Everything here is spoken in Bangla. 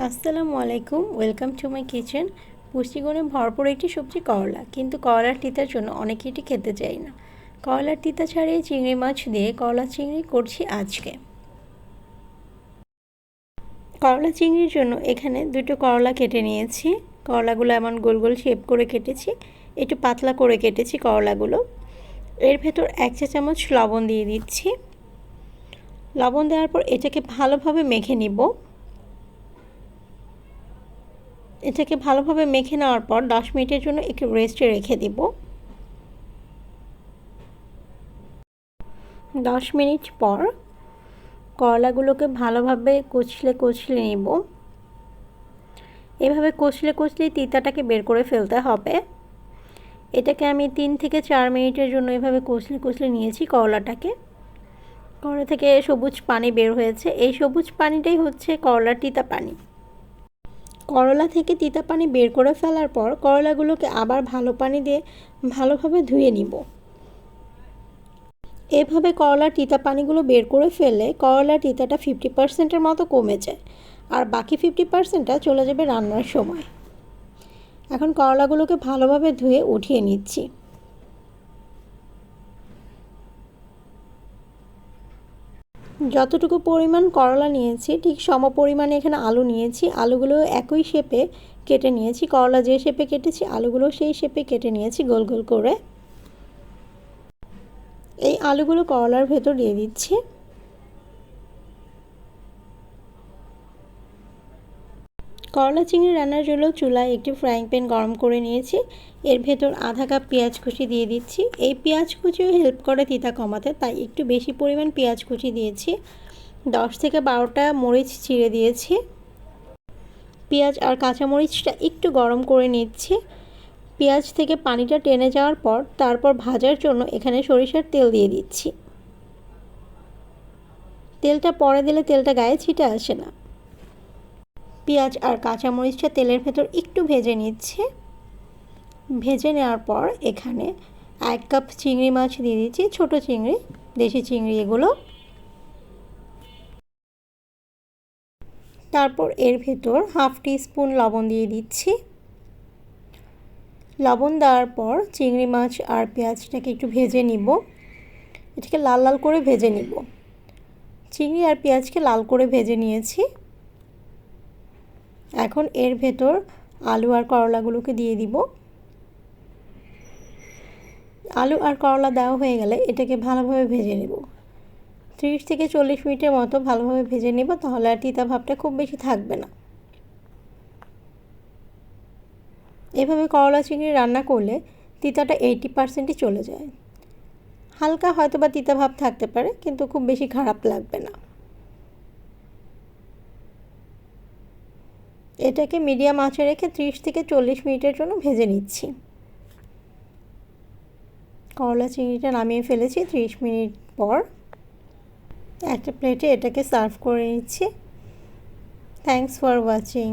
আসসালামু আলাইকুম, ওয়েলকাম টু মাই কিচেন। পুষ্টিগুণে ভরপুর একটি সবজি করলা, কিন্তু করলার তিতার জন্য অনেকে এটি খেতে চায় না। করলার তিতা ছাড়িয়ে চিংড়ি মাছ দিয়ে করলা চিংড়ি করছি আজকে। করলা চিংড়ির জন্য এখানে দুটো করলা কেটে নিয়েছি। করলাগুলো এমন গোল গোল শেপ করে কেটেছি, একটু পাতলা করে কেটেছি করলাগুলো। এর ভেতর 1 চা চামচ লবণ দিয়ে দিচ্ছি। লবণ দেওয়ার পর এটাকে ভালোভাবে মেখে নিব। এটাকে ভালোভাবে মেখে নেওয়ার পর 10 মিনিটের জন্য একটু রেস্টে রেখে দেব। 10 মিনিট পর করলাগুলোকে ভালোভাবে কচলে নেব। এভাবে কচলে তিতাটাকে বের করে ফেলতে হবে। এটাকে আমি 3 থেকে 4 মিনিটের জন্য এভাবে কচলে নিয়েছি করলাটাকে। করলা থেকে সবুজ পানি বের হয়েছে, এই সবুজ পানিটাই হচ্ছে করলার তিতা পানি। করলা থেকে তিতা পানি বের করে ফেলার পর করলাগুলোকে আবার ভালো পানি দিয়ে ভালোভাবে ধুয়ে নিব। এভাবে করলার তিতা পানিগুলো বের করে ফেললে করলার তিতাটা 50%-এর মতো কমে যায়, আর বাকি 50%টা চলে যাবে রান্নার সময়। এখন করলাগুলোকে ভালোভাবে ধুয়ে উঠিয়ে নিচ্ছি। যতটুকু পরিমাণ করলা নিয়েছি ঠিক সম পরিমাণে এখানে আলু নিয়েছি। আলুগুলো একই শেপে কেটে নিয়েছি। করলা যে শেপে কেটেছি আলুগুলো সেই শেপে কেটে নিয়েছি গোল গোল করে। এই আলুগুলো করলার ভেতর দিয়ে দিচ্ছি। করলা চিংড়ি রান্নার জন্য চুলায় একটি ফ্রাইং প্যান গরম করে নিয়েছি। এর ভেতর আধা কাপ পেঁয়াজ কুচি দিয়ে দিচ্ছি। এই পেঁয়াজ কুচিও হেল্প করে তিতা কমাতে, তাই একটু বেশি পরিমাণ পেঁয়াজ কুচি দিয়েছি। 10 থেকে 12টা মরিচ ছিঁড়ে দিয়েছি। পেঁয়াজ আর কাঁচামরিচটা একটু গরম করে নিচ্ছি। পেঁয়াজ থেকে পানিটা টেনে যাওয়ার পর তারপর ভাজার জন্য এখানে সরিষার তেল দিয়ে দিচ্ছি। তেলটা পরে দিলে তেলটা গায়ে ছিটে আসে না। পেঁয়াজ আর কাঁচামরিচটা তেলের ভেতর একটু ভেজে নিচ্ছে। ভেজে নেওয়ার পর এখানে 1 কাপ চিংড়ি মাছ দিয়ে দিচ্ছি, ছোট চিংড়ি, দেশি চিংড়ি এগুলো। তারপর এর ভেতর হাফ টিস্পুন লবণ দিয়ে দিচ্ছি। লবণ দেওয়ার পর চিংড়ি মাছ আর পেঁয়াজটাকে একটু ভেজে নিব। এটাকে লাল লাল করে ভেজে নিব। চিংড়ি আর পেঁয়াজকে লাল করে ভেজে নিয়েছি। এখন এর ভেতর আলু আর করলাগুলোকে দিয়ে দিব। আলু আর করলা দেওয়া হয়ে গেলে এটাকে ভালোভাবে ভেজে নেব। 30 থেকে 40 মিনিটের মতো ভালোভাবে ভেজে নেব, তাহলে আর তিতা ভাবটা খুব বেশি থাকবে না। এভাবে করলা চিংড়ি রান্না করলে তিতাটা 80%-ই চলে যায়। হালকা হয়তো বা তিতা ভাব থাকতে পারে, কিন্তু খুব বেশি খারাপ লাগবে না। এটাকে মিডিয়াম আঁচে রেখে 30 থেকে 40 মিনিটের জন্য ভেজে নিচ্ছি। করলা চিংড়িটা নামিয়ে ফেলেছি 30 মিনিট পর। একটা প্লেটে এটাকে সার্ভ করে নিচ্ছি। Thanks for watching.